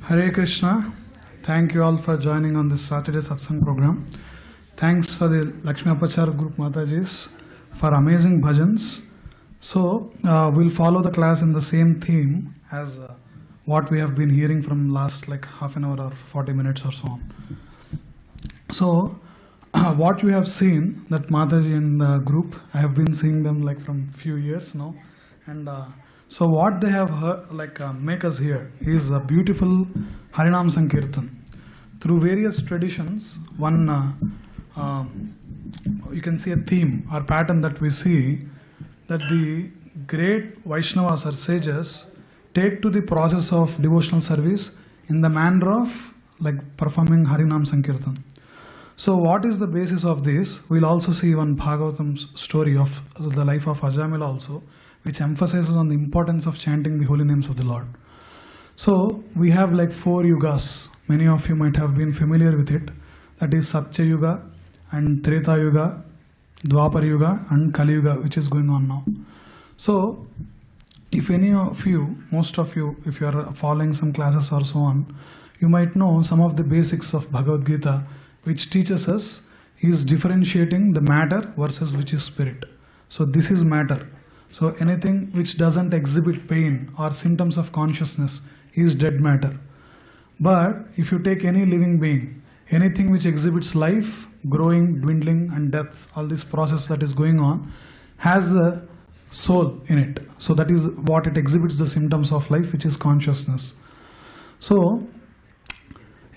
Hare Krishna. Thank you all for joining on this Saturday Satsang program. Thanks for the Lakshmi Apachar group Matajis for amazing bhajans. So we'll follow the class in the same theme as what we have been hearing from last like half an hour or 40 minutes or so on. So what we have seen that Mataji and the group, I have been seeing them like from few years now, and so what they have heard, make us hear is a beautiful Harinam Sankirtan. Through various traditions, one you can see a theme or pattern that we see that the great Vaishnavas or sages take to the process of devotional service in the manner of like performing Harinam Sankirtan. So what is the basis of this? We'll also see one Bhagavatam's story of the life of Ajamila also, which emphasizes on the importance of chanting the holy names of the Lord. So we have like 4 yugas. Many of you might have been familiar with it. That is Satya Yuga and Treta Yuga, Dwapar Yuga and Kali Yuga, which is going on now. So if any of you, most of you, if you are following some classes or so on, you might know some of the basics of Bhagavad Gita, which teaches us is differentiating the matter versus which is spirit. So this is matter. So anything which doesn't exhibit pain or symptoms of consciousness is dead matter. But if you take any living being, anything which exhibits life, growing, dwindling and death, all this process that is going on, has the soul in it. So that is what it exhibits, the symptoms of life, which is consciousness. So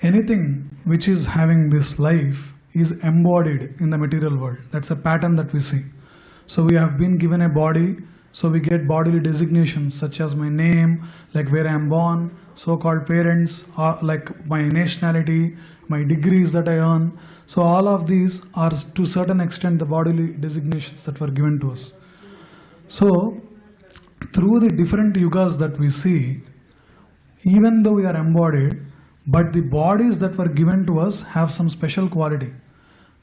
anything which is having this life is embodied in the material world. That's a pattern that we see. So we have been given a body, so we get bodily designations such as my name, like where I am born, so-called parents, like my nationality, my degrees that I earn. So all of these are to a certain extent the bodily designations that were given to us. So through the different yugas that we see, even though we are embodied, but the bodies that were given to us have some special quality.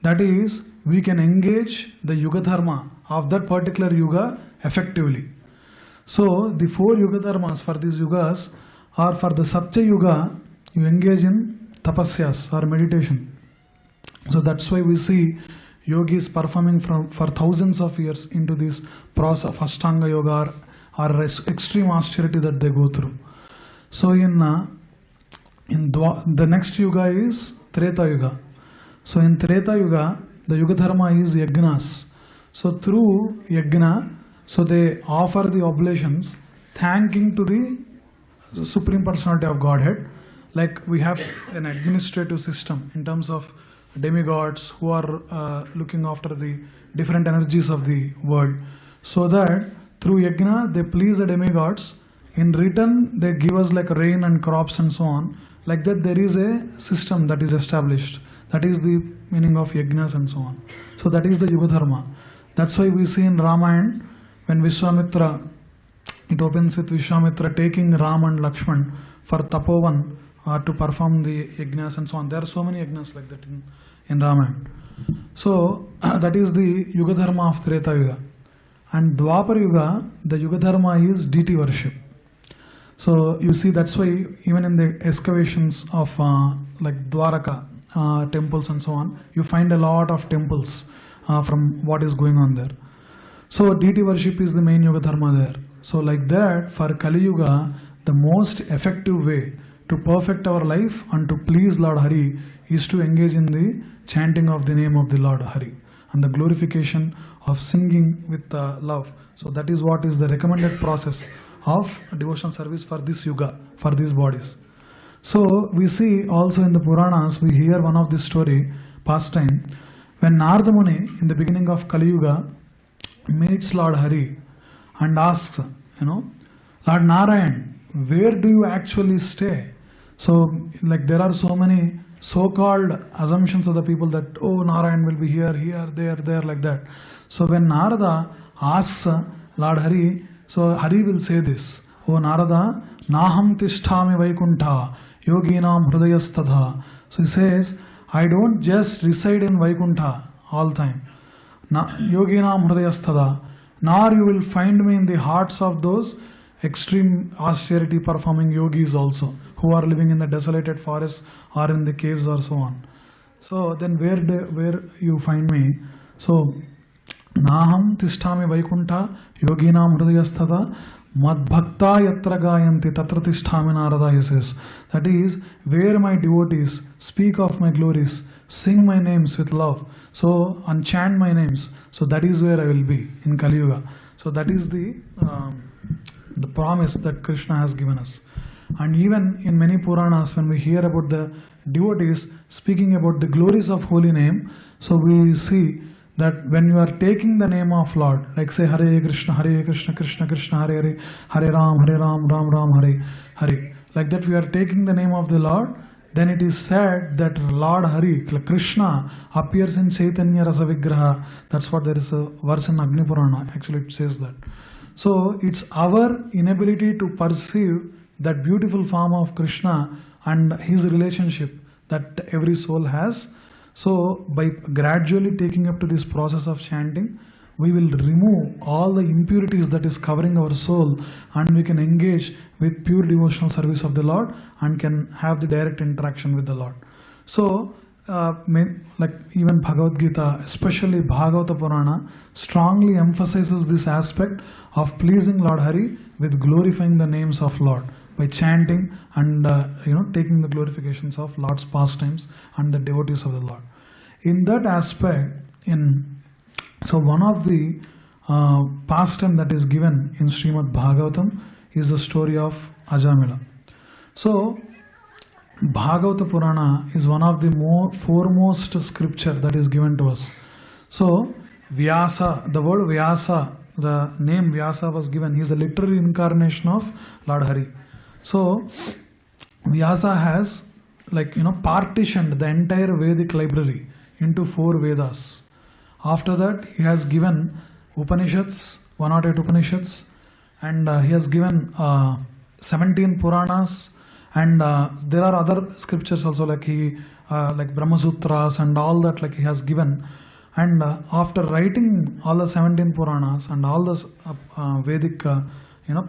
That is, we can engage the yuga dharma of that particular yuga effectively. So the 4 yuga dharmas for these yugas are for the Satya Yuga, you engage in tapasyas or meditation. So that's why we see yogis performing for thousands of years into this process of Ashtanga Yoga or extreme austerity that they go through. So the next yuga is Treta Yuga. So in Treta Yuga, the Yuga Dharma is Yagnas. So through Yagna, so they offer the oblations thanking to the Supreme Personality of Godhead. Like we have an administrative system in terms of demigods who are looking after the different energies of the world. So that through Yagna, they please the demigods. In return, they give us like rain and crops and so on. Like that, there is a system that is established. That is the meaning of yagnas and so on. So that is the Yuga Dharma. That's why we see in Ramayana, when Vishwamitra, it opens with Vishwamitra taking Ram and Lakshman for Tapovan to perform the yagnas and so on. There are so many yagnas like that in Ramayana. So that is the Yuga Dharma of Treta Yuga. And Dwapar Yuga, the Yuga Dharma is deity worship. So you see, that's why even in the excavations of like Dwaraka temples and so on, you find a lot of temples from what is going on there. So deity worship is the main Yuga Dharma there. So like that, for Kali Yuga, the most effective way to perfect our life and to please Lord Hari is to engage in the chanting of the name of the Lord Hari and the glorification of singing with love. So that is what is the recommended process of devotional service for this yuga, for these bodies. So we see also in the Puranas, we hear one of this story, pastime, when Narada Muni in the beginning of Kali Yuga meets Lord Hari and asks, Lord Narayan, where do you actually stay? So like there are so many so-called assumptions of the people that, oh, Narayan will be here, there, like that. So when Narada asks Lord Hari, so Hari will say this, O Narada, Naham Tishtami Vaikuntha, Yoginam Hridayastadha. So he says, I don't just reside in Vaikuntha all time. Yoginam Hridayastadha. Nor you will find me in the hearts of those extreme austerity performing yogis also, who are living in the desolated forests or in the caves or so on. So then where you find me? So Naham tishtami vaikunta yoginam hridayasthata madbhakta yatra gayanti tatra tishtami narada, he says. That is, where my devotees speak of my glories, sing my names with love, so and chant my names, so that is where I will be in Kali Yuga. So that is the promise that Krishna has given us. And even in many Puranas, when we hear about the devotees speaking about the glories of holy name, so we see that when you are taking the name of Lord, like say Hare Krishna, Krishna Krishna, Hare Hare, Hare Ram, Ram Ram, Hare Hare, like that we are taking the name of the Lord, then it is said that Lord Hari, Krishna, appears in Chaitanya Rasa Vigraha. That's what there is a verse in Agni Purana, actually it says that. So it's our inability to perceive that beautiful form of Krishna and his relationship that every soul has. So by gradually taking up to this process of chanting, we will remove all the impurities that is covering our soul, and we can engage with pure devotional service of the Lord and can have the direct interaction with the Lord. So like even Bhagavad Gita, especially Bhagavata Purana, strongly emphasizes this aspect of pleasing Lord Hari with glorifying the names of Lord by chanting and taking the glorifications of Lord's pastimes and the devotees of the Lord. In that aspect, so one of the pastime that is given in Srimad Bhagavatam is the story of Ajamila. So Bhagavata Purana is one of the foremost scripture that is given to us. So Vyasa, the word Vyasa, the name Vyasa was given. He is the literary incarnation of Lord Hari. So Vyasa has partitioned the entire Vedic library into 4 Vedas. After that, he has given Upanishads, 108 Upanishads, and he has given 17 Puranas, and there are other scriptures also like Brahma Sutras and all that he has given. And after writing all the 17 Puranas and all this Vedic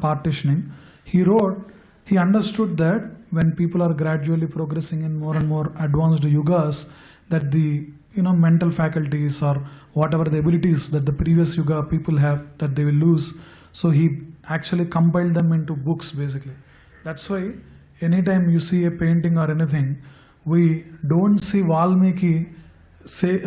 partitioning, he understood that when people are gradually progressing in more and more advanced yugas, that the mental faculties or whatever the abilities that the previous yuga people have, that they will lose. So he actually compiled them into books basically. That's why anytime you see a painting or anything, we don't see Valmiki say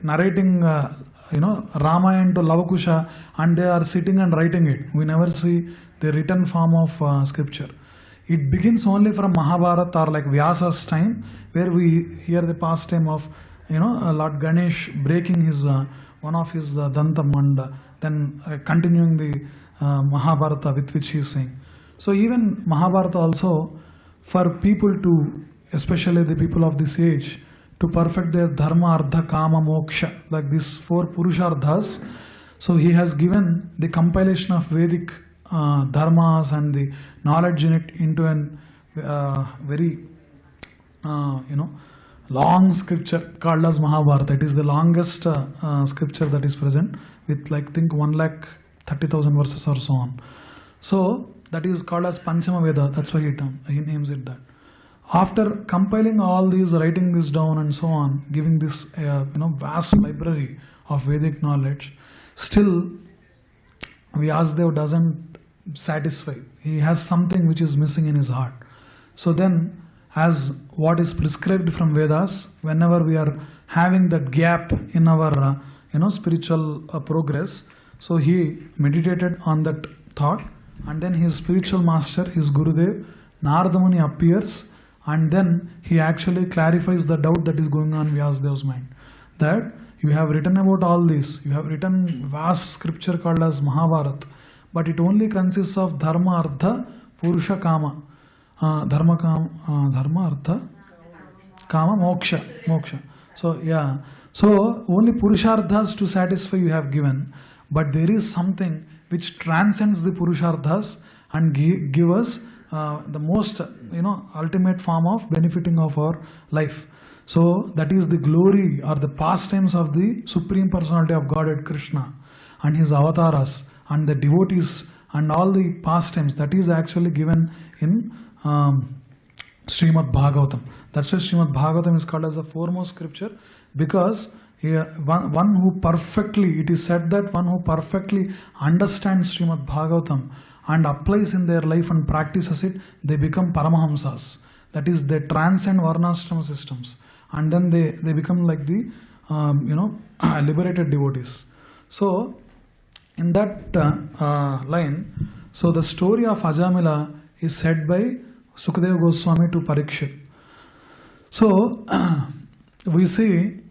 narrating Ramayana to Lavakusha and they are sitting and writing it. We never see the written form of scripture. It begins only from Mahabharata or like Vyasa's time, where we hear the pastime of Lord Ganesh breaking his one of his dantam and then continuing the Mahabharata with which he is saying. So even Mahabharata also, for people to, especially the people of this age, to perfect their dharma, artha, kama, moksha, like these 4 purusharthas. So he has given the compilation of Vedic dharmas and the knowledge in it into a very long scripture called as Mahabharata. It is the longest scripture that is present with 1,30,000 verses or so on. So that is called as Panchama Veda. That's why he names it that. After compiling all these, writing this down and so on, giving this vast library of Vedic knowledge, still Vyasadeva doesn't satisfy. He has something which is missing in his heart. So then, as what is prescribed from Vedas, whenever we are having that gap in our spiritual progress, so he meditated on that thought, and then his spiritual master, his Gurudev, Narada Muni appears, and then he actually clarifies the doubt that is going on in Vyasadev's mind. That you have written about all this, you have written vast scripture called as Mahabharata, but it only consists of Dharma, Artha, Purusha, Kama. Dharma, Artha, Kama, Moksha. So yeah, so only Purusharthas to satisfy you have given, but there is something which transcends the Purusharthas and give us the most ultimate form of benefiting of our life. So that is the glory or the pastimes of the Supreme Personality of Godhead Krishna and his avatars and the devotees and all the pastimes, that is actually given in Srimad Bhagavatam. That's why Srimad Bhagavatam is called as the foremost scripture, because one who perfectly, it is said that one who perfectly understands Srimad Bhagavatam and applies in their life and practices it, they become Paramahamsas. That is, they transcend Varnashrama systems, and then they become like the liberated devotees. So in that line, so the story of Ajamila is said by Sukadeva Goswami to Parikshit. So we see,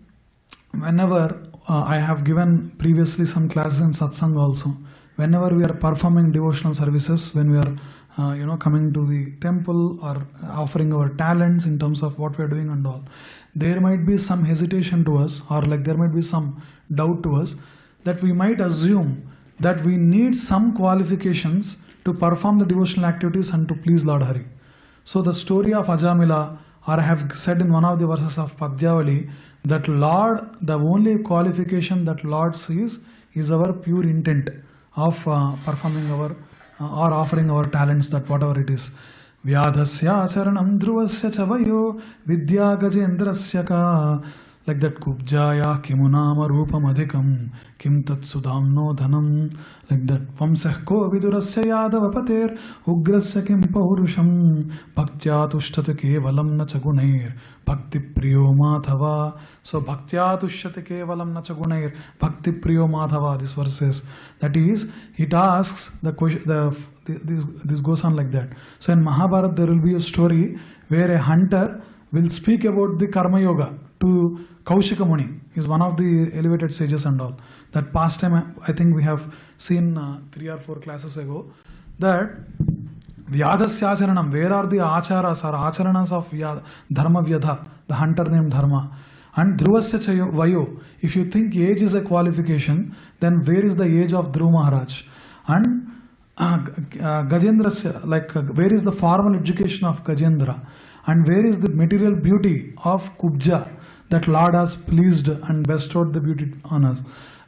whenever I have given previously some classes in satsang also, whenever we are performing devotional services, when we are coming to the temple or offering our talents in terms of what we are doing and all, there might be some hesitation to us, or like there might be some doubt to us, that we might assume that we need some qualifications to perform the devotional activities and to please Lord Hari. So the story of Ajamila, or I have said in one of the verses of Padyavali, that Lord, the only qualification that Lord sees is our pure intent of performing our or offering our talents, that whatever it is. Vyadhasya charanam dhruvasya chavayo vidya gajendrasya ka, like that, kubjaya kimunama rupam adhikam kim tat sudhamno dhanam, like that, vamsah ko vidurasya yadava pater ugrasya kim paurusham bhaktyatushtata kevalam na chagunair bhakti priyo madhava. So bhaktyatushtata kevalam na chagunair bhakti priyo madhava, this verse says. That is, it asks the question, this goes on like that. So in Mahabharata there will be a story where a hunter will speak about the karma yoga to Kaushika Muni. He is one of the elevated sages and all. That past time I think we have seen 3 or 4 classes ago, that Vyadasya Acharanam, where are the acharas or acharanas of Dharma Vyadha, the hunter named Dharma. And Dhruvasya Vayo, if you think age is a qualification, then where is the age of Dhruva Maharaj? And Gajendrasya, like where is the formal education of Gajendra? And where is the material beauty of Kubja, that Lord has pleased and bestowed the beauty on us?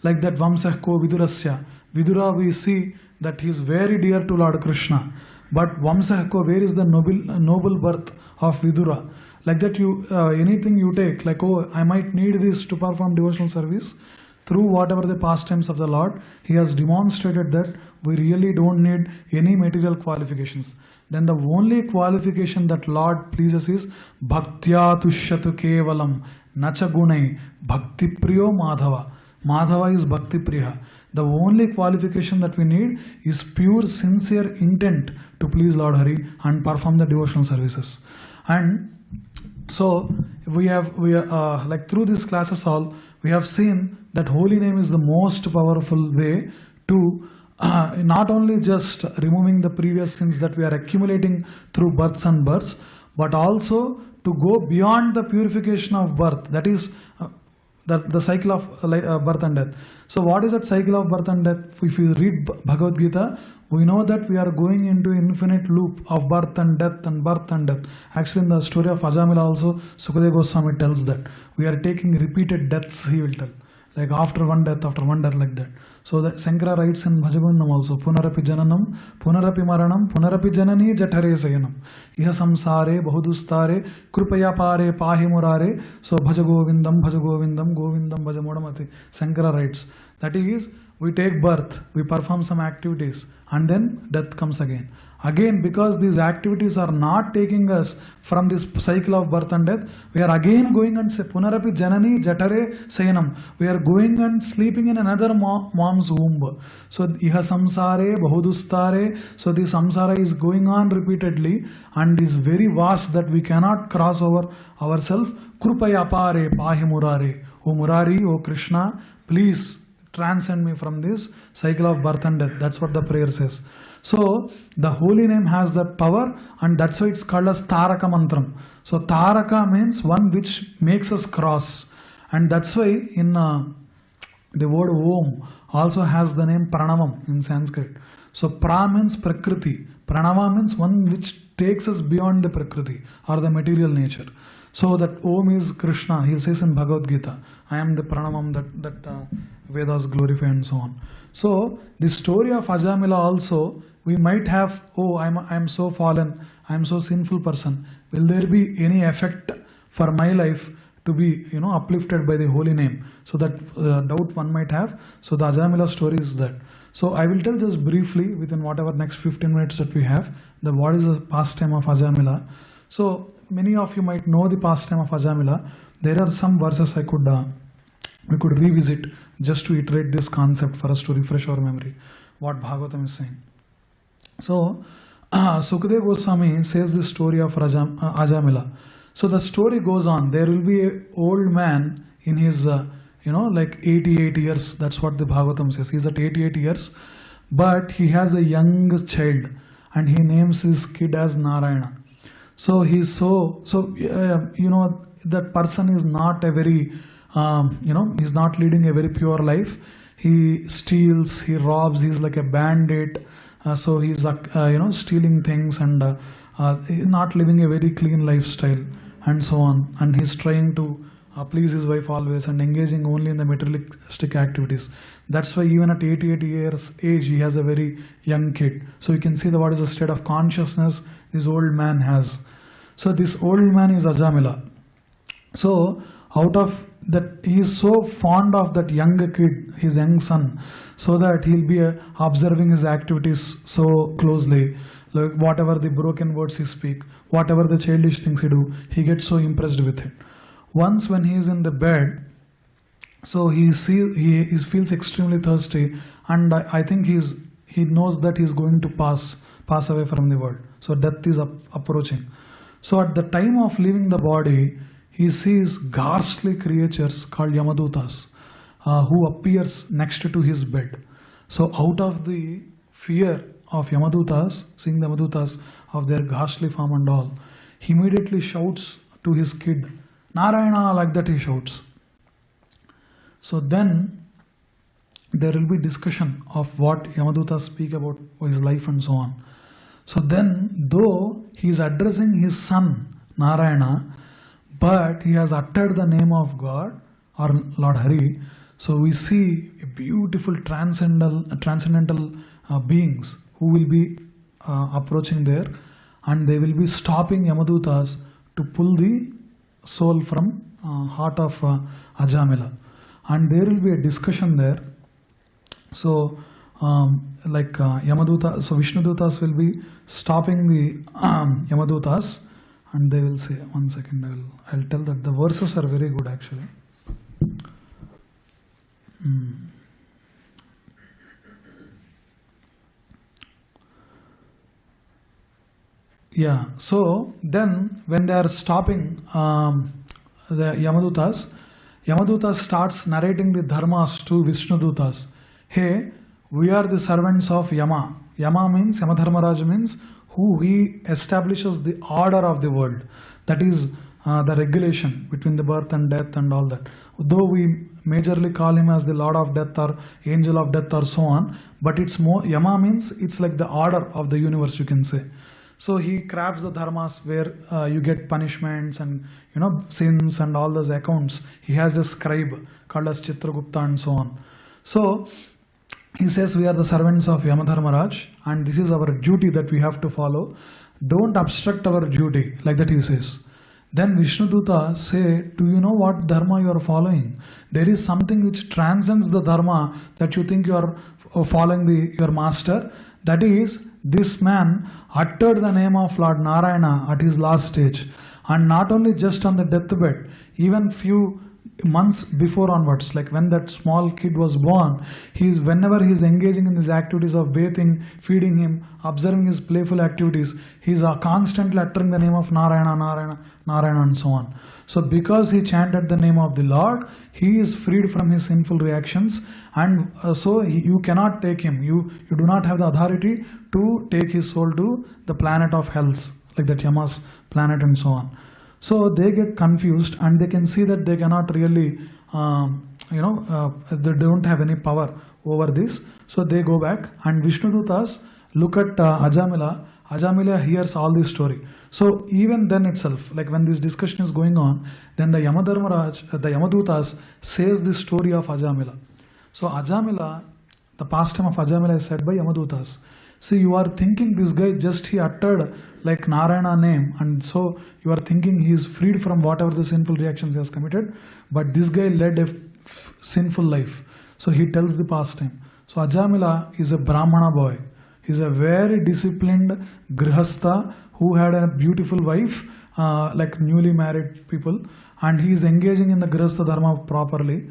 Like that, Vamsah ko Vidurasya. Vidura, we see that he is very dear to Lord Krishna. But Vamsah ko, where is the noble birth of Vidura? Like that, you anything you take, like, oh, I might need this to perform devotional service. Through whatever the pastimes of the Lord, he has demonstrated that we really don't need any material qualifications. Then the only qualification that Lord pleases is Bhaktya Tushyatu Kevalam Nacha Gunai Bhakti Priyo Madhava. Madhava is Bhakti Priya. The only qualification that we need is pure sincere intent to please Lord Hari and perform the devotional services. And so we are like through these classes all, we have seen that holy name is the most powerful way to not only just removing the previous sins that we are accumulating through births and births, but also to go beyond the purification of birth. That is the cycle of birth and death. So what is that cycle of birth and death? If you read Bhagavad Gita, we know that we are going into infinite loop of birth and death and birth and death. Actually, in the story of Ajamila also, Sukadeva Goswami tells that we are taking repeated deaths, he will tell. Like after one death, like that. So the Shankara writes in Bhajagundam also, Punarapi Jananam, Punarapi Maranam, Punarapi Janani Jatare Sayanam. Iha samsare, bahudustare, Krupaya pare, pahi murare. So Bhajagovindam, Bhajagovindam, Govindam, Bhajamodamati. Shankara writes. That is, we take birth, we perform some activities, and then death comes again. Again, because these activities are not taking us from this cycle of birth and death, we are again going and say, Punarapi Janani Jatare Sayanam. We are going and sleeping in another mom's womb. So, Iha Samsare, Bahudustare. So, the samsara is going on repeatedly and is very vast that we cannot cross over ourselves. Krupaya Pare, Pahi Murare. O Murari, O Krishna, please transcend me from this cycle of birth and death. That's what the prayer says. So the holy name has that power, and that's why it's called as Taraka Mantram. So Taraka means one which makes us cross, and that's why in the word Om also has the name Pranamam in Sanskrit. So Pra means Prakriti, Pranama means one which takes us beyond the Prakriti or the material nature. So that Om is Krishna. He says in Bhagavad Gita, I am the Pranamam that Vedas glorify and so on. So the story of Ajamila also, we might have, oh, I am so fallen, I am so sinful person. Will there be any effect for my life to be, uplifted by the holy name? So that doubt one might have. So the Ajamila story is that. So I will tell just briefly within whatever next 15 minutes that we have, that what is the pastime of Ajamila. So many of you might know the pastime of Ajamila. There are some verses we could revisit just to iterate this concept for us to refresh our memory, what Bhagavatam is saying. So Sukadeva Goswami says the story of Ajamila. So the story goes on. There will be an old man in his, like 88 years. That's what the Bhagavatam says. He's at 88 years, but he has a young child, and he names his kid as Narayana. So he's that person is not a very, he's not leading a very pure life. He steals, he robs, he's like a bandit. So he's, stealing things and not living a very clean lifestyle and so on. And he's trying to please his wife always and engaging only in the materialistic activities. That's why even at 88 years age, he has a very young kid. So you can see what is the state of consciousness this old man has. So this old man is Ajamila. So out of that, he is so fond of that young kid, his young son, so that he'll be observing his activities so closely. Like whatever the broken words he speak, whatever the childish things he do, he gets so impressed with it. Once when he is in the bed, so he feels extremely thirsty, and I think he knows that he is going to pass away from the world. So death is approaching. So at the time of leaving the body, he sees ghastly creatures called Yamadutas who appears next to his bed. So out of the fear of Yamadutas, seeing the Yamadutas of their ghastly form and all, he immediately shouts to his kid, Narayana, like that he shouts. So then there will be discussion of what Yamadutas speak about his life and so on. So then, though he is addressing his son Narayana, but he has uttered the name of God or Lord Hari, so we see a beautiful transcendental beings who will be approaching there, and they will be stopping Yamadutas to pull the soul from heart of Ajamila, and there will be a discussion there. So Yamaduta, so Vishnudutas will be stopping the Yamadutas, and they will say, one second, I'll tell that the verses are very good actually. Yeah, so then when they are stopping the Yamadutas starts narrating the dharmas to Vishnudutas. Hey, we are the servants of Yama. Yama means, Yamadharmaraj means who he establishes the order of the world. That is the regulation between the birth and death and all that. Though we majorly call him as the Lord of Death or Angel of Death or so on, but it's more, Yama means it's like the order of the universe, you can say. So he crafts the dharmas where you get punishments and sins and all those accounts. He has a scribe called as Chitragupta and so on. So he says we are the servants of Yamadharmaraj and this is our duty that we have to follow. Don't obstruct our duty, like that he says. Then Vishnuduta say, do you know what dharma you are following? There is something which transcends the dharma that you think you are following your master. That is, this man uttered the name of Lord Narayana at his last stage, and not only just on the deathbed, even few months before onwards, like when that small kid was born, whenever he is engaging in these activities of bathing, feeding him, observing his playful activities, he is constantly uttering the name of Narayana, Narayana, Narayana and so on. So because he chanted the name of the Lord, he is freed from his sinful reactions, and so you cannot take him. You do not have the authority to take his soul to the planet of hells, like that Yama's planet and so on. So they get confused and they can see that they cannot really, they don't have any power over this. So they go back, and Vishnudutas look at Ajamila. Ajamila hears all this story. So even then itself, like when this discussion is going on, then the Yamadharmaraj, the Yamadutas says this story of Ajamila. So Ajamila, the pastime of Ajamila is said by Yamadutas. See, you are thinking this guy just he uttered like Narayana name, and so you are thinking he is freed from whatever the sinful reactions he has committed, but this guy led a sinful life. So he tells the pastime. So Ajamila is a Brahmana boy. He is a very disciplined Grihastha who had a beautiful wife, like newly married people, and he is engaging in the Grihastha Dharma properly.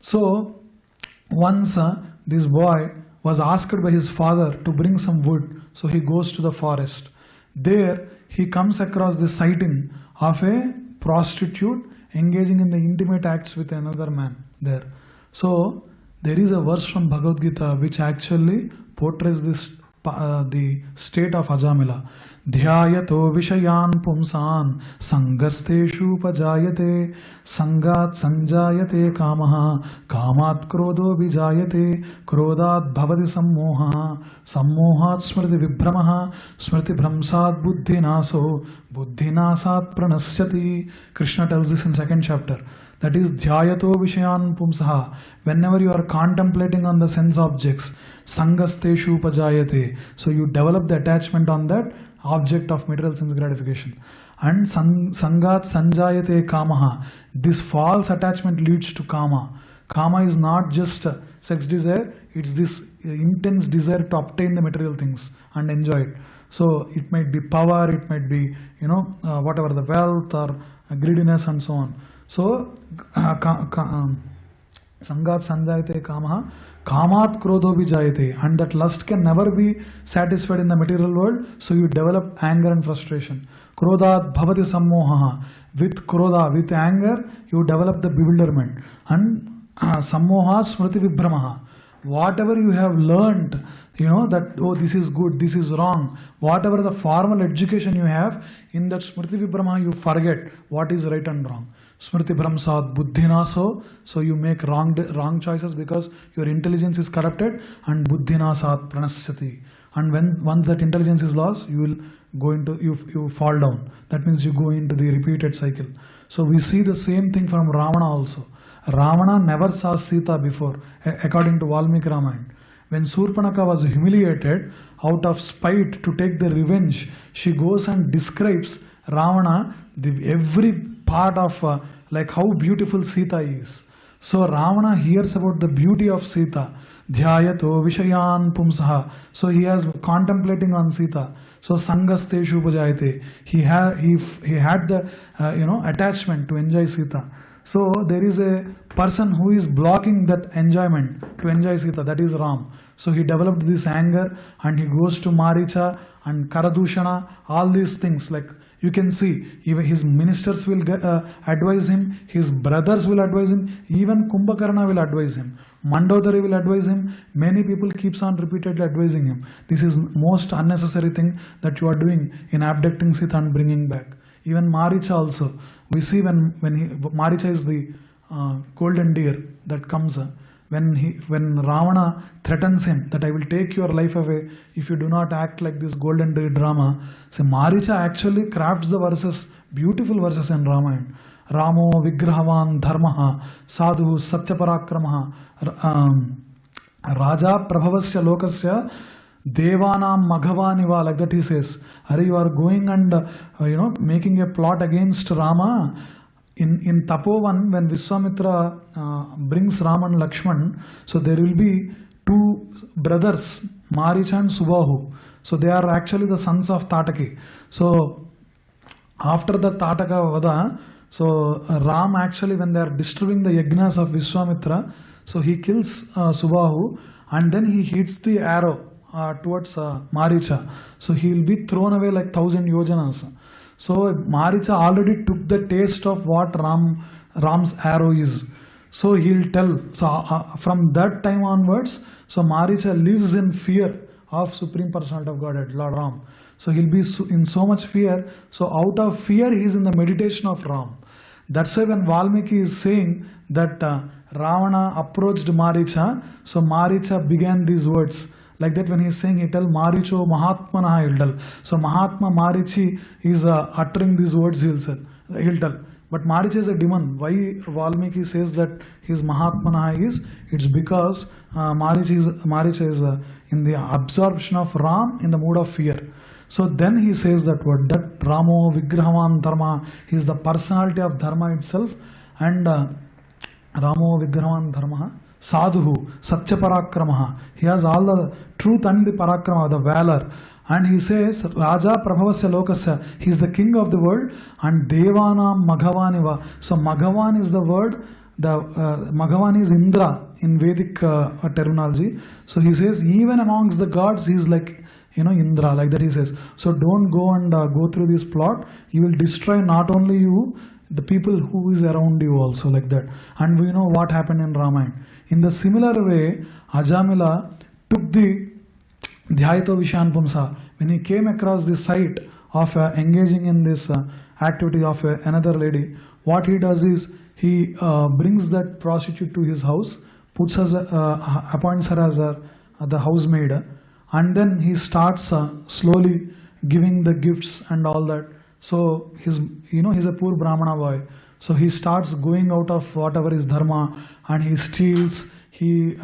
So once this boy was asked by his father to bring some wood, so he goes to the forest. There he comes across the sighting of a prostitute engaging in the intimate acts with another man there. So there is a verse from Bhagavad Gita which actually portrays this the state of Ajamila. Dhyayato vishayan pumsan sangasteshu pajayate sangat sanjayate kamaha kamat krodho vijayate krodat bhavati sammoha sammohat smriti vibhramaha smriti bhramsat buddhinaso buddhinasat pranasyati. Krishna tells this in second chapter. That is dhyayato vishayan pumsaha. Whenever you are contemplating on the sense objects, sangasteshu pajayate. So you develop the attachment on that object of material sense gratification. And sangat sanjayate kamaha. This false attachment leads to kama. Kama is not just sex desire, it's this intense desire to obtain the material things and enjoy it. So it might be power, it might be, whatever the wealth or greediness and so on. So, sangat sanjayate kamaha, kamat krodho vijayate, and that lust can never be satisfied in the material world, so you develop anger and frustration. Krodat bhavati sammoha, with krodha, with anger, you develop the bewilderment. And sammoha smriti vibhramaha, whatever you have learned, that, oh, this is good, this is wrong, whatever the formal education you have, in that smriti vibhramaha you forget what is right and wrong. Smriti bhramsat buddhinaso, so you make wrong choices because your intelligence is corrupted, and buddhinasat pranasyati. And once that intelligence is lost, you will go into, you fall down. That means you go into the repeated cycle. So we see the same thing from Ravana also. Ravana never saw Sita before, according to Valmiki Ramayana. When Surpanaka was humiliated, out of spite to take the revenge, she goes and describes Ravana, every part of like how beautiful Sita is. So Ravana hears about the beauty of Sita. Dhyayato vishayan pumsaha. So he is contemplating on Sita. So sangasteshu pujayate. He had the attachment to enjoy Sita. So there is a person who is blocking that enjoyment to enjoy Sita, that is Ram. So he developed this anger and he goes to Maricha and Karadushana, all these things. Like you can see, even his ministers will advise him, his brothers will advise him, even Kumbhakarna will advise him, Mandodari will advise him, many people keeps on repeatedly advising him. This is most unnecessary thing that you are doing in abducting Sita and bringing back. Even Maricha also, we see when Maricha is the golden deer that comes, when Ravana threatens him that I will take your life away if you do not act like this golden deer drama. So Maricha actually crafts the verses, beautiful verses in Ramayana. Ramo vigrahavan dharmaha sadhu satyaparaakramaha raja prabhavasya lokasya Devanam Maghavaniva, like that he says. Hare, you are going and making a plot against Rama. In Tapovan, when Vishwamitra brings Rama and Lakshman, so there will be two brothers, Maricha and Subahu. So they are actually the sons of Tataki. So after the Tataka Vada, so Ram actually, when they are disturbing the yajnas of Vishwamitra, so he kills Subahu and then he hits the arrow towards Maricha. So he will be thrown away like 1,000 yojanas. So Maricha already took the taste of what Ram's arrow is. So he will tell. So from that time onwards, so Maricha lives in fear of Supreme Personality of Godhead, Lord Ram. So he'll be in so much fear. So out of fear, he is in the meditation of Ram. That's why when Valmiki is saying that Ravana approached Maricha, so Maricha began these words Like that when he is saying, he tell Maricho Mahatmana, he'll tell. So Mahatma Marichi is uttering these words, he'll tell. But Maricha is a demon. Why Valmiki says that his Mahatmana is? It's because Maricha is in the absorption of Ram in the mood of fear. So then he says that word, that Ramo Vigrahavan Dharma, he is the personality of Dharma itself, and Ramo Vigrahavan Dharma, Sadhu, Satya Parakramaha. He has all the truth and the Parakrama, the valor. And he says, Raja Prabhavasya Lokasya, he is the king of the world, and Devanam Maghavaniva. So Maghavan is the word, Maghavan is Indra in Vedic terminology. So he says, even amongst the gods, he is like, Indra, like that he says. So don't go and go through this plot. You will destroy not only you, the people who is around you also, like that. And we know what happened in Ramayana. In the similar way, Ajamila took the Dhyaito Vishan Pumsa. When he came across the sight of engaging in this activity of another lady, what he does is, he brings that prostitute to his house, appoints her as the housemaid, and then he starts slowly giving the gifts and all that. So he's a poor Brahmana boy. So he starts going out of whatever is dharma, and he steals, he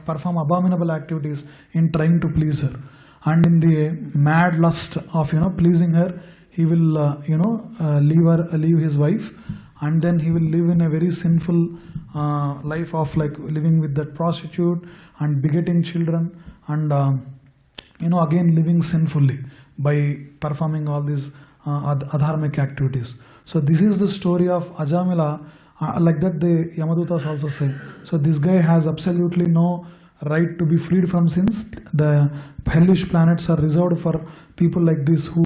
perform abominable activities in trying to please her. And in the mad lust of pleasing her, he will leave his wife, and then he will live in a very sinful life of like living with that prostitute and begetting children, and again living sinfully by performing all these adharmic activities. So this is the story of Ajamila. Like that the Yamadutas also say. So this guy has absolutely no right to be freed from sins. The hellish planets are reserved for people like this who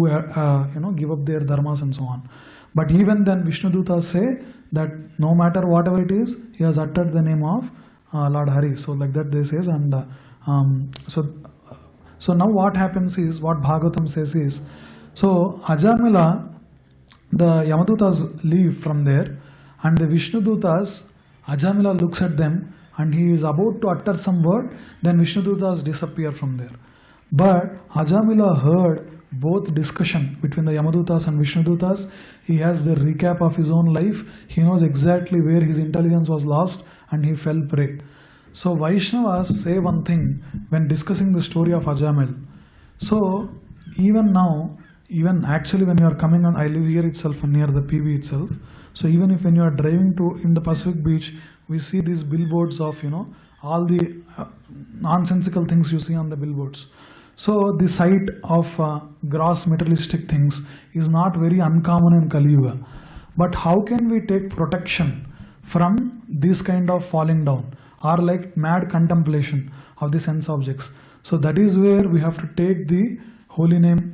give up their dharmas and so on. But even then Vishnudutas say that no matter whatever it is, he has uttered the name of Lord Hari. So like that they says, and so now what happens is, what Bhagavatam says is, so Ajamila, the Yamadutas leave from there, and the Vishnudutas, Ajamila looks at them and he is about to utter some word, then Vishnudutas disappear from there. But Ajamila heard both discussion between the Yamadutas and Vishnudutas. He has the recap of his own life. He knows exactly where his intelligence was lost and he fell prey. So Vaishnavas say one thing when discussing the story of Ajamil. So even now, even actually when you are coming on, I live here itself near the PV itself. So even if when you are driving in the Pacific Beach, we see these billboards of all the nonsensical things you see on the billboards. So the sight of gross materialistic things is not very uncommon in Kali Yuga. But how can we take protection from this kind of falling down, or like mad contemplation of the sense objects? So that is where we have to take the holy name,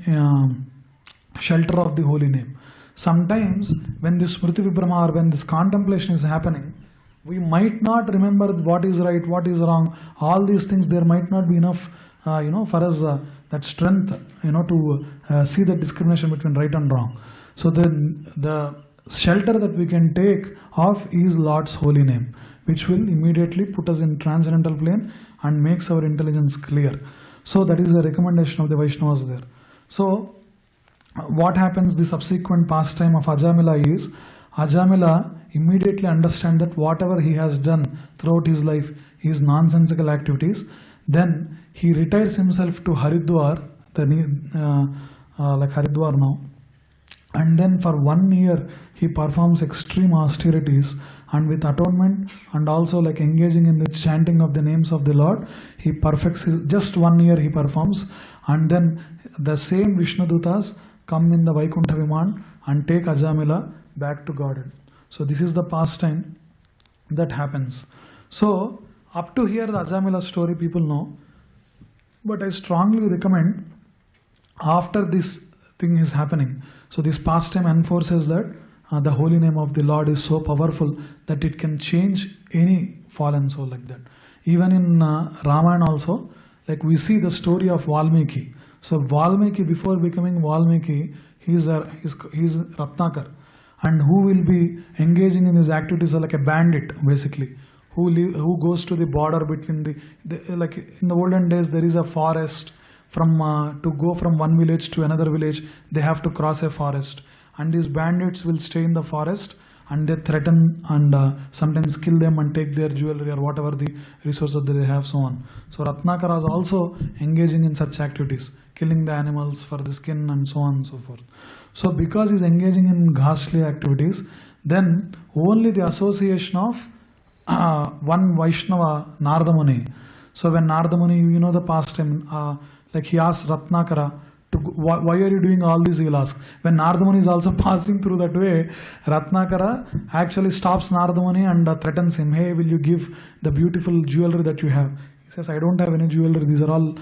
shelter of the holy name. Sometimes when this Smriti Vibhrama, or when this contemplation is happening, we might not remember what is right, what is wrong. All these things, there might not be enough for us that strength to see the discrimination between right and wrong. So the shelter that we can take of is Lord's holy name, which will immediately put us in transcendental plane and makes our intelligence clear. So that is a recommendation of the Vaishnavas there. So what happens, the subsequent pastime of Ajamila is, Ajamila immediately understands that whatever he has done throughout his life is nonsensical activities. Then he retires himself to Haridwar, like Haridwar now, and then for 1 year he performs extreme austerities, and with atonement and also like engaging in the chanting of the names of the Lord, he perfects just 1 year he performs, and then the same Vishnudutas come in the Vaikuntha Viman and take Ajamila back to Godhead. So this is the pastime that happens. So up to here the Ajamila story people know, but I strongly recommend after this thing is happening, so this pastime enforces that the holy name of the Lord is so powerful that it can change any fallen soul like that. Even in Ramayana also, like we see the story of Valmiki. So Valmiki, before becoming Valmiki, he's Ratnakar, and who will be engaging in his activities like a bandit basically, who goes to the border between the like in the olden days there is a forest from to go from one village to another village they have to cross a forest, and these bandits will stay in the forest and they threaten and sometimes kill them and take their jewelry or whatever the resources that they have, so on. So Ratnakara is also engaging in such activities, killing the animals for the skin and so on and so forth. So because he is engaging in ghastly activities, then only the association of one Vaishnava, Narada Muni. So when Narada Muni, you know the pastime, like he asked Ratnakara, why are you doing all this? He will ask. When Narada Muni is also passing through that way, Ratnakara actually stops Narada Muni and threatens him. Hey, will you give the beautiful jewelry that you have? He says, I don't have any jewelry. These are all,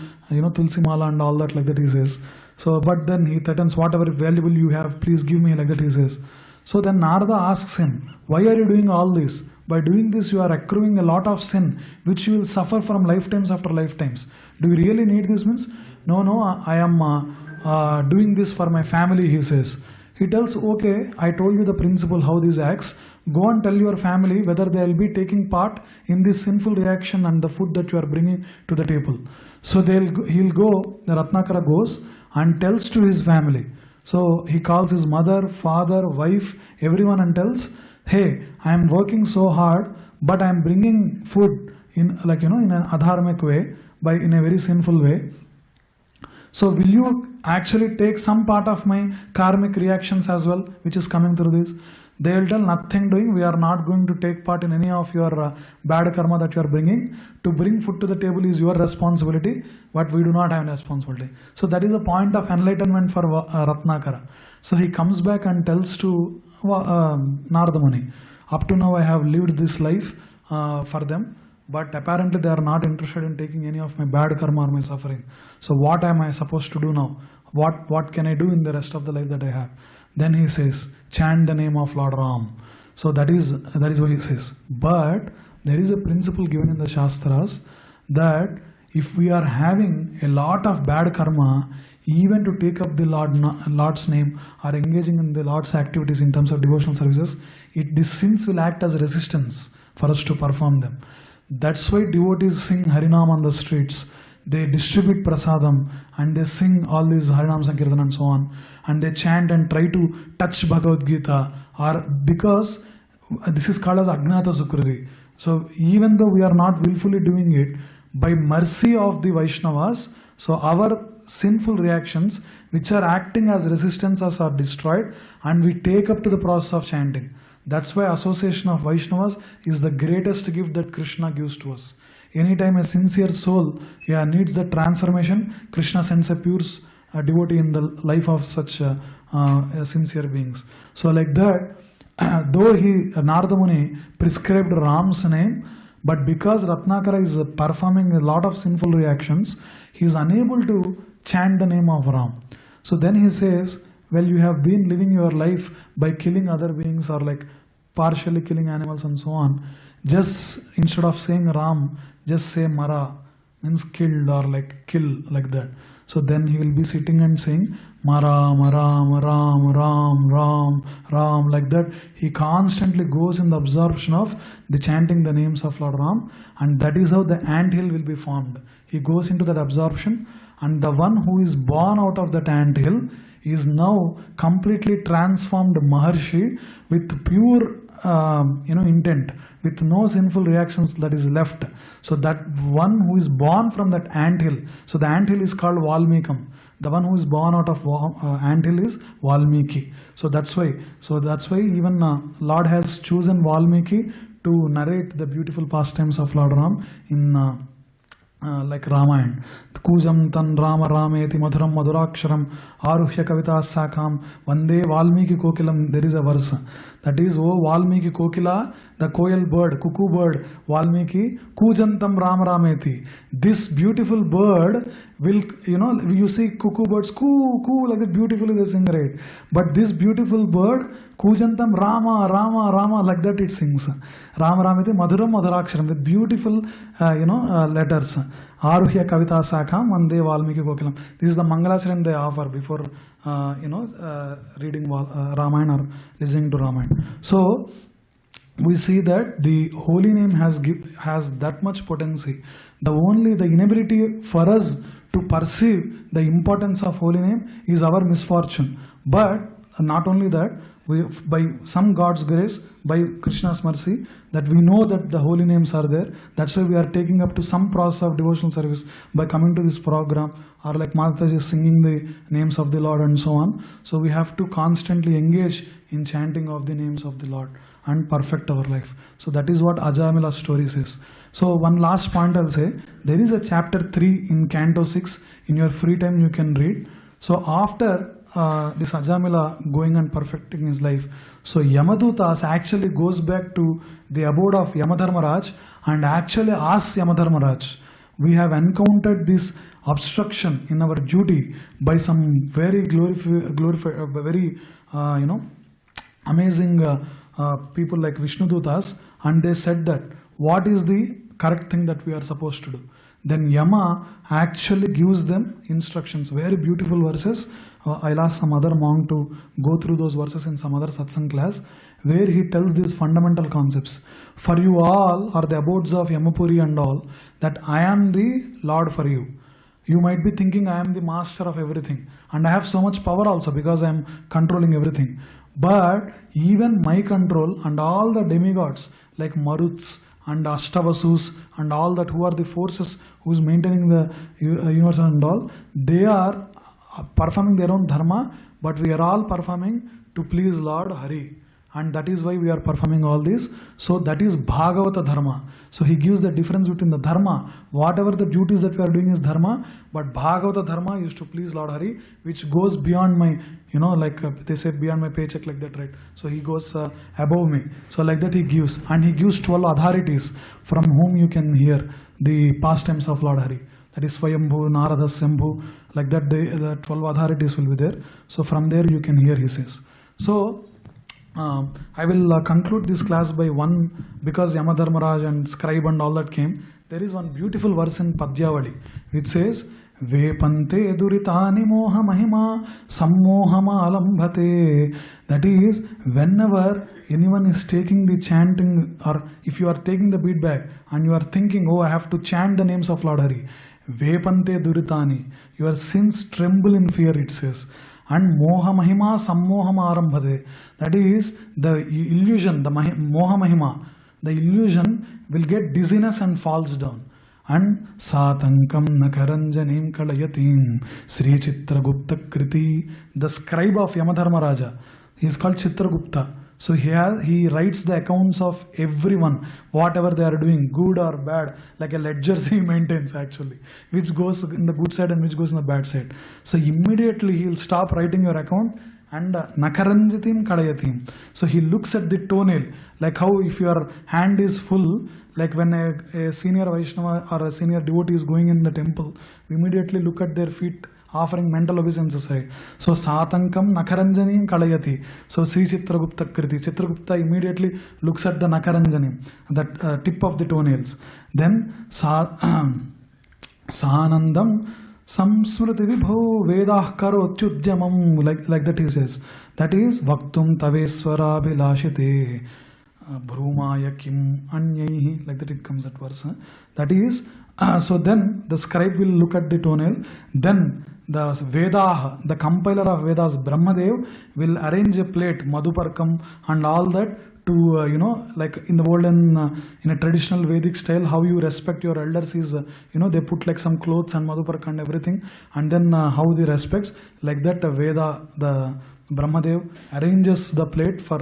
Tulsi Mala and all that, like that he says. So, but then he threatens, whatever valuable you have, please give me, like that he says. So then Narada asks him, why are you doing all this? By doing this, you are accruing a lot of sin, which you will suffer from lifetimes after lifetimes. Do you really need this? Means, no, I am doing this for my family, he says. He tells, okay, I told you the principle how this acts. Go and tell your family whether they will be taking part in this sinful reaction and the food that you are bringing to the table. So he'll go, the Ratnakara goes and tells to his family. So he calls his mother, father, wife, everyone and tells, hey, I am working so hard, but I am bringing food in in an adharmic way, in a very sinful way. So will you actually take some part of my karmic reactions as well, which is coming through this? They will tell, nothing doing, we are not going to take part in any of your bad karma that you are bringing. To bring food to the table is your responsibility, but we do not have any responsibility. So that is a point of enlightenment for Ratnakara. So he comes back and tells to Narada Muni, up to now I have lived this life for them, but apparently they are not interested in taking any of my bad karma or my suffering. So what am I supposed to do now? What can I do in the rest of the life that I have? Then he says, chant the name of Lord Ram. So that is what he says. But there is a principle given in the Shastras that if we are having a lot of bad karma, even to take up the Lord's name or engaging in the Lord's activities in terms of devotional services, these sins will act as resistance for us to perform them. That's why devotees sing Harinam on the streets. They distribute prasadam and they sing all these Harinam Sankirtan and so on, and they chant and try to touch Bhagavad Gita, or because this is called as Agnata Sukriti. So even though we are not willfully doing it, by mercy of the Vaishnavas, so our sinful reactions which are acting as resistances are destroyed and we take up to the process of chanting. That's why association of Vaishnavas is the greatest gift that Krishna gives to us. Anytime a sincere soul needs the transformation, Krishna sends a pure devotee in the life of such sincere beings. So like that, though Narada Muni prescribed Ram's name, but because Ratnakara is performing a lot of sinful reactions, he is unable to chant the name of Ram. So then he says, well, you have been living your life by killing other beings or like partially killing animals and so on. Just instead of saying Ram, just say Mara, means killed or like kill, like that. So then he will be sitting and saying Mara, Ram, Ram, Ram, Ram, like that. He constantly goes in the absorption of the chanting the names of Lord Ram, and that is how the anthill will be formed. He goes into that absorption, and the one who is born out of that anthill is now completely transformed Maharshi with pure intent, with no sinful reactions that is left. So that one who is born from that anthill, so the anthill is called Valmikam. The one who is born out of anthill is Valmiki. So that's why even Lord has chosen Valmiki to narrate the beautiful pastimes of Lord Ram in like Ramayana. Kujam tan Rama Rameti Madhuram Madhuraksharam Aruhya Kavita Sakam Vande Valmiki Kokilam. There is a verse that is, oh Valmiki Kokila, the koyal bird, cuckoo bird, Valmiki Kujantam Rama Rameti. This beautiful bird will, you see cuckoo birds, coo, like that beautifully they sing, right? But this beautiful bird, Kujantam Rama, Rama, Rama, like that it sings. Rama Rameti Madhuram Madhuraksharam, with beautiful, letters. Aruhya Kavita Sakam Vande Valmiki Kokilam. This is the Mangalacharan they offer before, reading Ramayana or listening to Ramayana. So, we see that the holy name has that much potency. The inability for us to perceive the importance of holy name is our misfortune. But not only that, we, by some God's grace, by Krishna's mercy, that we know that the holy names are there. That's why we are taking up to some process of devotional service by coming to this program, or like Mataji is singing the names of the Lord and so on. So we have to constantly engage in chanting of the names of the Lord and perfect our life. So that is what Ajamila's story says. So one last point I'll say, there is a chapter 3 in Canto 6. In your free time you can read. So after this Ajamila going and perfecting his life, so Yamadutas actually goes back to the abode of Yamadharmaraj and actually asks Yamadharmaraj, we have encountered this obstruction in our duty by some very very amazing people like Vishnudutas, and they said that what is the correct thing that we are supposed to do. Then Yama actually gives them instructions, very beautiful verses. I'll ask some other monk to go through those verses in some other satsang class, where he tells these fundamental concepts. For you all are the abodes of Yamapuri and all, that I am the Lord for you. You might be thinking I am the master of everything and I have so much power also because I am controlling everything. But even my control and all the demigods like Maruts and Ashtavasus and all that, who are the forces who is maintaining the universe and all, they are performing their own dharma, but we are all performing to please Lord Hari. And that is why we are performing all this. So that is Bhagavata Dharma. So he gives the difference between the Dharma. Whatever the duties that we are doing is Dharma, but Bhagavata Dharma is to please Lord Hari, which goes beyond my, they say beyond my paycheck, like that, right? So he goes above me. So like that he gives. And he gives 12 authorities from whom you can hear the pastimes of Lord Hari. That is Swayambhu, Narada, Sambhu, like that the 12 authorities will be there. So from there you can hear, he says. So I will conclude this class by one, because Yamadharmaraj and scribe and all that came. There is one beautiful verse in Padyavali which says, Vepante duritani moha mahima sammohama alambhate. That is, whenever anyone is taking the chanting, or if you are taking the beat bag and you are thinking, oh, I have to chant the names of Lord Hari, Vepante duritani, your sins tremble in fear, it says. And moha mahima sammohama arambhate. That is, the illusion, the moha mahima, the illusion will get dizziness and falls down. And Satankam Nakaranjanim Kalayatim Sri Chitragupta Kriti, the scribe of Yamadharmaraja, he is called Chitragupta. So he writes the accounts of everyone, whatever they are doing, good or bad, like a ledger he maintains actually, which goes in the good side and which goes in the bad side. So immediately he will stop writing your account and Nakaranjitim Kadayatim. So he looks at the toenail, like how if your hand is full, like when a senior Vaishnava or a senior devotee is going in the temple, we immediately look at their feet offering mental obeisances. So Satankam Nakaranjanim Kalayati. So Sri Chitragupta Kriti. Chitragupta immediately looks at the Nakaranjanim, that tip of the toenails. Then Sanandam Samsmriti Vibho Vedah Karo Tyudjamam, like that he says. That is Vaktum Taveswara Bilashite Bhrumaya Kim Anyaihi, like that it comes that verse. That is, so then the scribe will look at the toenail, then the Vedah, the compiler of Vedas, Brahmadev, will arrange a plate, Madhuparkam and all that to, like in the olden, in a traditional Vedic style, how you respect your elders is, they put like some clothes and Madhuparka and everything, and then how they respects, like that Veda, the Brahmadev arranges the plate for,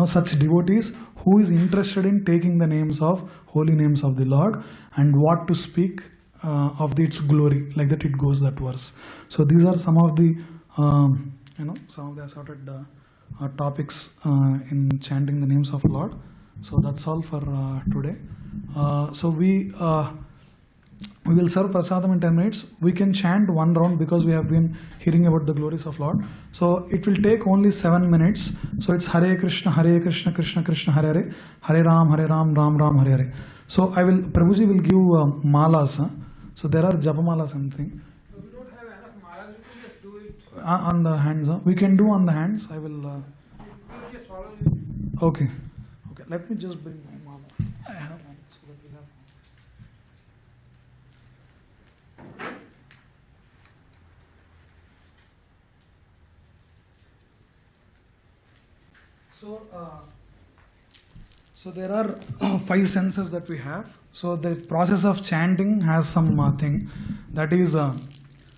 such devotees who is interested in taking the names of, holy names of the Lord and what to speak of its glory, like that it goes that verse. So these are some of the some of the assorted topics in chanting the names of Lord. So that's all for today. So we will serve prasadam in 10 minutes. We can chant one round because we have been hearing about the glories of Lord. So it will take only 7 minutes. So it's Hare Krishna, Krishna Krishna, Hare Hare, Hare Ram, Ram Ram, Hare Hare. So Prabhuji will give malas. So there are japamalas something. If we don't have enough malas, we can just do it on the hands. We can do on the hands. I will. you just follow it. Okay. Okay, let me just bring my mala. I have one, so that we have. So there are five senses that we have. So the process of chanting has some thing that is.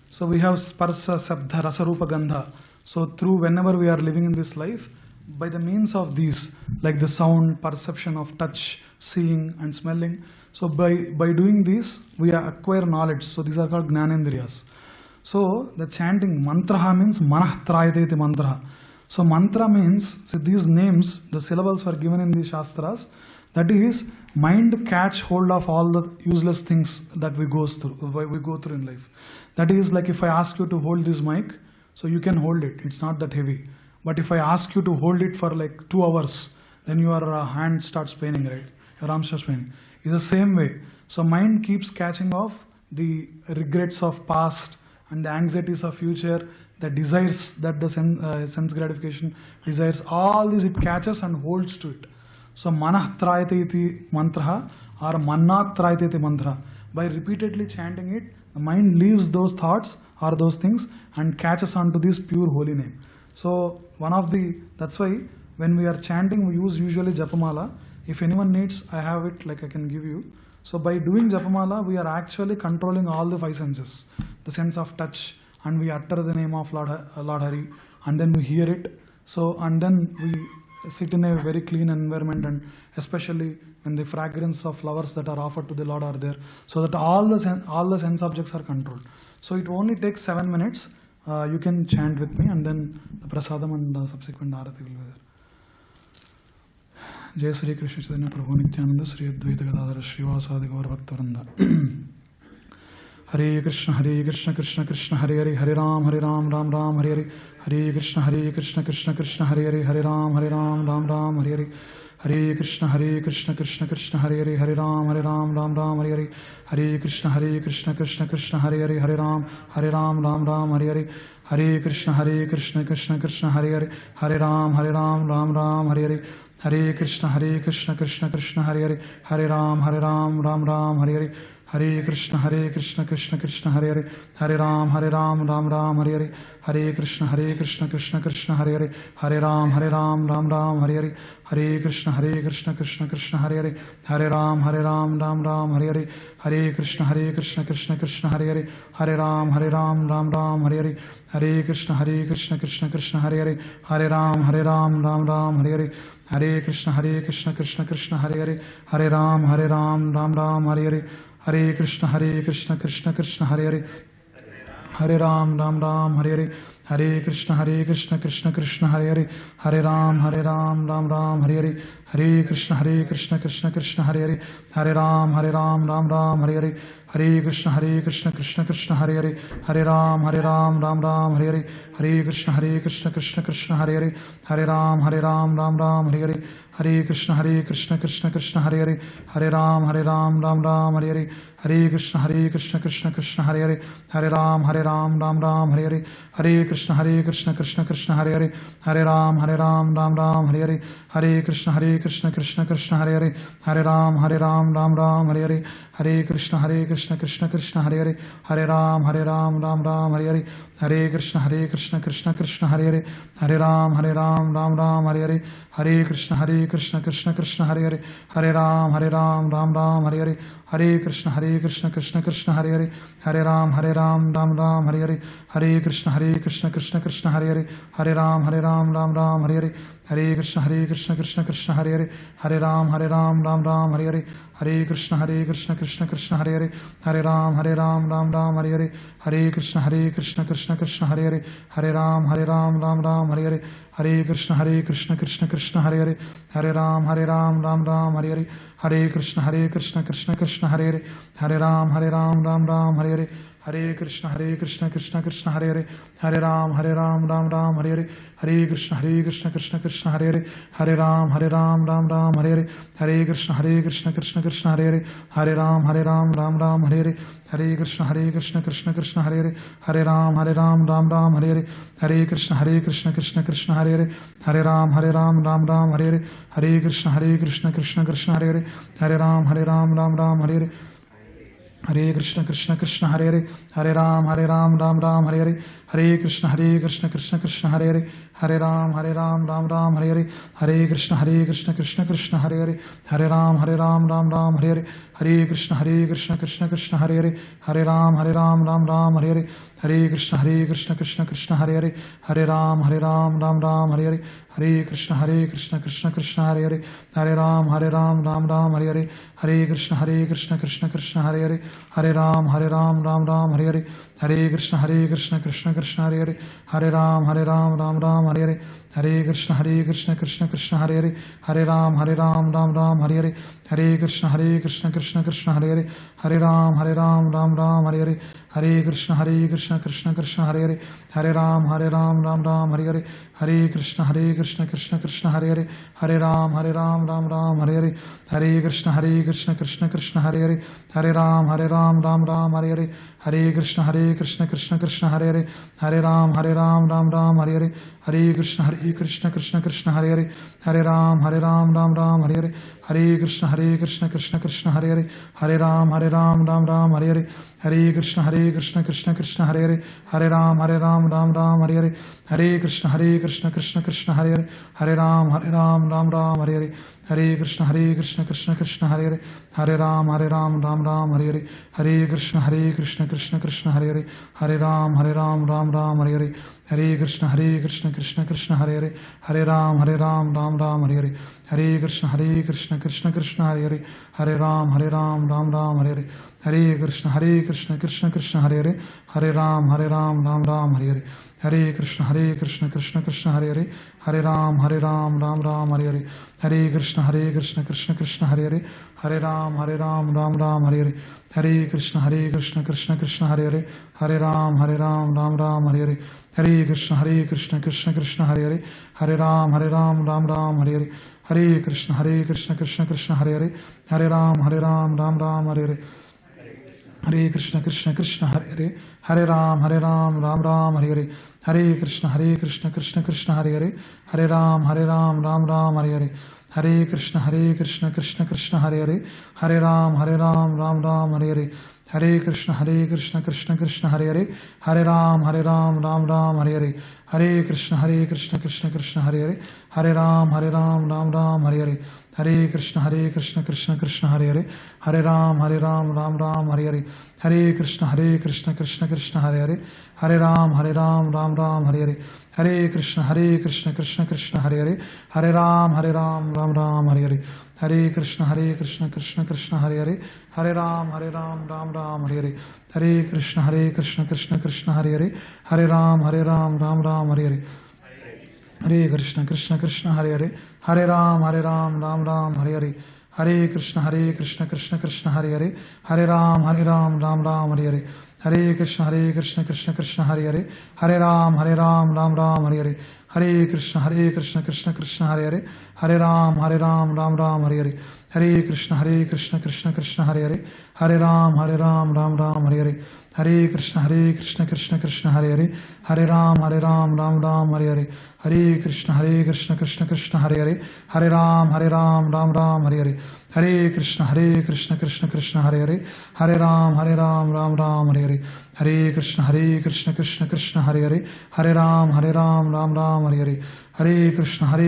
So we have sparsa, sabdha, rasa, rupa, gandha. So through whenever we are living in this life, by the means of these, like the sound, perception of touch, seeing, and smelling. So by doing this, we acquire knowledge. So these are called gnanendriyas. So the chanting mantra means manah trayate iti mantra. So mantra means, so these names, the syllables were given in the Shastras, that is, mind catch hold of all the useless things that we go through in life. That is, like if I ask you to hold this mic, so you can hold it, it's not that heavy. But if I ask you to hold it for like 2 hours, then your hand starts paining, right? Your arm starts paining. It's the same way. So mind keeps catching off the regrets of past and the anxieties of future, the desires that the sense gratification desires, all this it catches and holds to it. So manah trayate iti mantra or mannat trayate iti mantra. By repeatedly chanting it, the mind leaves those thoughts or those things and catches onto this pure holy name. So that's why when we are chanting, we use usually Japamala. If anyone needs, I have it, like I can give you. So by doing Japamala, we are actually controlling all the five senses. The sense of touch, and we utter the name of Lord Hari, and then we hear it. So, and then we sit in a very clean environment, and especially when the fragrance of flowers that are offered to the Lord are there, so that all the sense objects are controlled. So it only takes 7 minutes. You can chant with me, and then the prasadam and the subsequent arati will be there. Jai Sri Krishna Chaitanya Prabhu Nityananda Sri Advaita Gadadhara Srivasadi Gaur Bhaktavranda. Hare Krishna Krishna Krishna Hare Hare, Hare Ram Ram Ram Hare Hare, Hare Krishna Krishna Krishna Hare Hare, Hare Ram Ram Hare Hare, Hare Krishna Krishna Krishna Hare Hare, Hare Ram Ram Hare Hare, Hare Krishna Krishna Krishna Hare Hare, Hare Ram Ram Hare Hare, Hare Krishna Krishna Krishna Hare Hare, Hare Ram Ram Hare Hare, Hare Krishna Krishna Krishna Hare Hare, Hare Ram Ram Hare Hare, Hare Krishna Krishna Krishna Hare Hare, Hare Ram Ram Hare Hare, Hare Krishna Krishna Krishna Hare Hare, Hare Ram Ram Hare Hare, Hare Krishna Krishna Krishna Hare Hare, Hare Ram Ram Hare Hare, Hare Krishna Krishna Krishna Hare Hare, Hare Ram Ram Hare Hare, Hare Krishna Krishna Krishna Hare Hare, Hare Ram Ram Hare Hare, Hare Krishna Krishna Krishna Hare Hare, Hare Ram Ram Hare Hare, Hare Krishna Krishna Krishna Hare Hare, Hare Ram Ram Hare Hare, Hare Krishna Krishna Krishna Hare Hare, Hare Ram Ram Hare Hare, Hare Krishna Krishna Krishna Hare Hare, Hare Ram Ram Hare Hare, Hare Krishna Krishna Krishna Hare Hare, Hare Ram Ram Hare Hare, Hare Krishna Krishna Krishna Hare Hare, Hare Ram Ram Hare Hare, Hare Krishna Krishna Krishna Hare Hare, Hare Ram Ram Hare Hare, Hare Krishna Krishna Krishna Hare Hare, Hare Ram Ram Hare Hare, Hare Krishna Krishna Krishna Hare Hare, Hare Ram Ram Hare Hare, Hare Krishna Krishna Krishna Hare Hare, Hare Ram Ram Hare Hare, Hare Krishna Krishna Krishna Hare Hare, Hare Ram Ram Hare Hare, Hare Krishna Krishna Krishna Hare Hare, Hare Ram Ram Hare Hare, Hare Krishna Krishna Krishna Hare Hare, Hare Ram Ram Hare Hare, Hare Krishna Krishna Krishna Hare Hare, Hare Ram Ram Hare Hare, Hare Krishna Krishna Krishna Hare Hare, Hare Ram Ram Hare Hare, Hare Krishna Krishna Krishna Hare Hare, Hare Ram Ram Hare Hare, Hare Krishna Krishna Krishna Hare Hare, Hare Ram Ram Hare Hare, Hare Krishna Krishna Krishna Hare Hare, Hare Ram Ram Hare Hare, Hare Krishna Krishna Krishna Hare Hare, Hare Ram Ram Hare Hare, Hare Krishna Krishna Krishna Hare Hare, Hare Ram Ram Hare Hare, Hare Krishna Krishna Krishna Hare Hare, Hare Ram Ram Hare Hare, Hare Krishna Krishna Krishna Krishna Hare Hare, Hare Ram Ram Ram Hare Hare, Hare Krishna Krishna Krishna Hare Hare, Hare Ram Ram Ram Hare Hare, Hare Krishna Krishna Krishna Hare Hare, Hare Ram Ram Hare Hare, Hare Krishna Krishna Krishna Hare Hare, Hare Ram Ram Hare Hare, Hare Krishna Krishna Krishna Hare Hare, Hare Ram Ram Hare Hare, Hare Krishna Krishna Hare Hare, Hare Ram Ram Hare Hare, Hare Krishna Krishna Krishna Hare Hare, Hare Ram Ram Hare Hare, Hare Krishna Krishna Krishna Hare Hare, Hare Ram Ram Hare Hare, Hare Krishna Krishna Krishna Hare Hare, Hare Ram Ram Hare Hare, Hare Krishna Krishna Krishna Hare Hare, Hare Ram Ram Hare Hare, Hare Krishna Krishna Krishna Hare Hare, Hare Ram Ram Hare Hare, Hare Krishna Krishna Krishna Hare Hare, Hare Ram Ram Hare Hare, Hare Krishna Krishna Krishna Hare Hare, Hare Ram Ram Hare Hare, Hare Krishna Krishna Krishna Hare Hare, Hare Ram Ram Hare Hare, Hare Krishna Krishna Krishna Hare Hare, Hare Ram Ram Hare Hare, Hare Krishna Krishna Krishna Hare Hare, Hare Ram Ram Hare Hare, Hare Krishna Krishna Krishna Hare Hare, Hare Ram Ram Hare Hare, Hare Krishna Krishna Krishna Hare Hare, Hare Ram Ram Hare Hare, Hare Krishna Krishna Krishna Hare Hare, Hare Ram Ram Hare Hare, Hare Krishna Krishna Krishna Hare Hare, Hare Ram Ram Hare Hare, Hare Krishna Krishna Krishna Hare Hare, Hare Ram Ram Hare Hare, Hare Krishna Krishna Krishna Hare Hare, Hare Ram Ram Hare Hare, Hare Krishna Krishna Krishna Hare Hare, Hare Ram Ram Hare Hare, Hare Krishna Krishna Krishna Hare Hare, Hare Ram Ram Hare Hare, Hare Krishna Krishna Krishna Hare Hare, Hare Ram Ram Hare Hare, Hare Krishna Krishna Krishna Hare Hare, Hare Ram Ram Hare Hare, Hare Krishna Krishna Krishna Hare Hare, Hare Ram Ram Hare Hare, Hare Krishna Krishna Krishna Hare Hare, Hare Ram Ram Hare Hare, Hare Krishna Krishna Krishna Hare Hare, Hare Ram Ram Hare Hare, Hare Krishna Krishna Krishna Hare Hare, Hare Ram Ram Hare Hare, Hare Krishna Krishna Krishna Hare Hare, Hare Ram Ram Hare Hare, Hare Krishna Krishna Krishna Hare Hare, Hare Ram Ram Hare Hare, Hare Krishna Krishna Krishna Hare Hare, Hare Ram Ram Hare Hare, Hare Krishna Krishna Hare Hare, Hare Ram Ram Hare Hare, Hare Krishna Krishna Krishna Hare Hare, Hare Ram Ram Hare Hare, Hare Krishna Krishna Krishna Hare Hare, Hare Ram Ram Hare Hare, Hare Krishna Krishna Krishna Hare Hare, Hare Ram Ram Hare Hare, Hare Krishna Krishna Krishna Hare Hare, Hare Ram Ram Hare Hare, Hare Krishna Krishna Krishna Hare Hare, Hare Ram Hare Hare, Hare Krishna Krishna Krishna Hare Hare, Hare Ram Hare Hare, Hare Krishna Krishna Krishna Hare Hare, Hare Ram Hare Hare, Hare Krishna Krishna Krishna Hare Hare, Hare Ram Hare Hare, Hare Krishna Krishna Krishna Hare Hare, Hare Ram Hare Hare, Hare Krishna Krishna Hare Hare, Hare Ram Hare Hare, Hare Krishna Krishna Krishna Hare Hare, Hare Ram Hare Hare, Hare Krishna Krishna Krishna Hare Hare, Hare Ram Hare Hare, Hare Krishna Krishna Krishna Hare Hare, Hare Ram Hare Hare, Hare Krishna Krishna Krishna Hare Hare, Hare Ram Hare Hare, Hare Krishna Krishna Krishna Hare Hare, Hare Ram Hare Hare, Hare Krishna Krishna Krishna Hare Hare, Hare Ram Hare Hare, Hare Krishna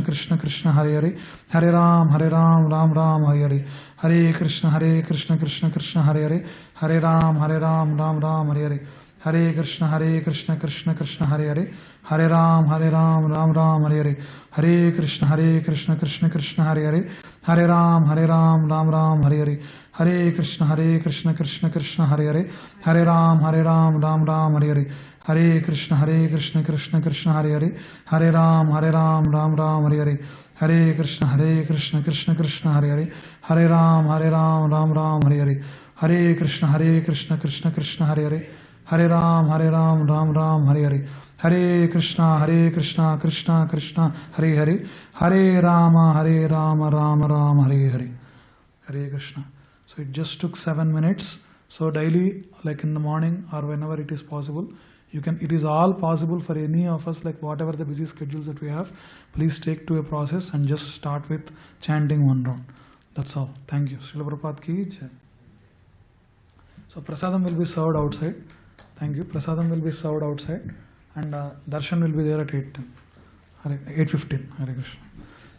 Krishna Krishna Hare Hare, Hare Ram Hare Hare, Hare Krishna Krishna Krishna Hare Hare, Hare Ram Hare Hare, Hare Krishna Krishna Krishna Hare Hare, Hare Ram Hare Hare, Hare Krishna Krishna Krishna Hare Hare, Hare Ram Hare Hare, Hare Krishna Krishna Krishna Hare Hare, Hare Ram Hare Hare, Hare Krishna Krishna Krishna Hare Hare, Hare Ram Hare Hare, Hare Krishna Krishna Krishna Hare Hare, Hare Ram Hare Hare, Hare Krishna Krishna Krishna Hare Hare, Hare Ram Hare Hare, Hare Krishna Krishna Krishna Hare Hare, Hare Ram Hare Hare, Hare Krishna Krishna Krishna Hare Hare, Hare Ram Hare Hare, Hare Krishna, Krishna Krishna, Hare Hare, Hare Rama, Rama Rama, Hare Hare. Hare Krishna. So it just took 7 minutes. So daily, like in the morning or whenever it is possible, you can. It is all possible for any of us, like whatever the busy schedules that we have. Please take to a process and just start with chanting one round. That's all. Thank you. Srila Prabhupada ki jai. So prasadam will be served outside. Thank you. Prasadam will be served outside, and darshan will be there at 8:10. 8:15. Hare Krishna.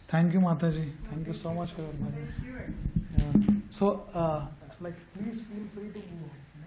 Thank you, Mataji. Thank you so much for your money. Yeah. So, like, please feel free to move.